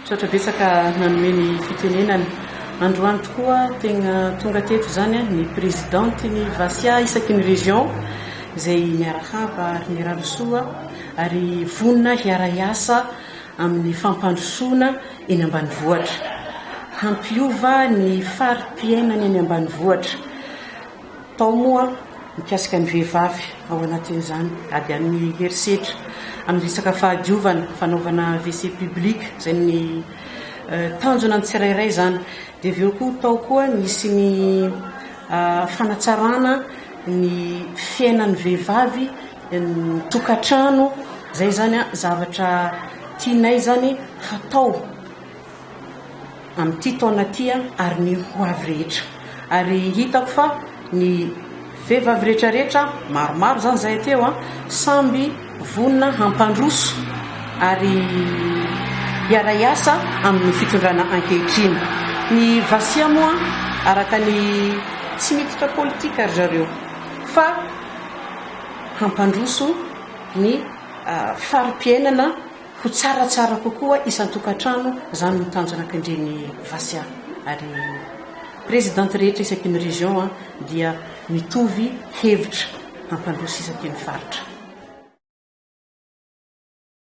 sotra betsaka nanome ny fitenenana androany tokoa tegna tonga teto zany ny présidente ny Vasia isaky ny région izay miarahaba ary miararosoa ary vonina hiara-iasa amin'ny fampandrosoana eny ambanivohitra hampiova ny fari-piainana eny ambanivohitra tao moa mikasika ny vehivavy ao anatin'izany ady amin'ny herisetra amin'ny resaka fahadiovana fanaovana WC public zay ny tanjona ny tsirairay zany dia aveo koa tao koa misy ny fanatsarana ny fiainan'ny vehivavy ny tokantrano zay zany zavatra tianay zany hatao amin'ity taona ty ary ny hoavy rehetra ary hitako fa ny vehivavy rehetrarehetra maromaro zany zay teo samby vonina hampandroso ary hiara-iasa amin'ny fitondrana ankehitriny ny Vasia moa araka ny tsy miditra politika ary zareo fa hampandroso ny fari-piainana ho tsaratsara kokoa isan-tokantrano zany mitanjona akandreny Vasia ary présidente rehetra isaky ny région dia mitovy hevitra hampandroso isaky ny faritra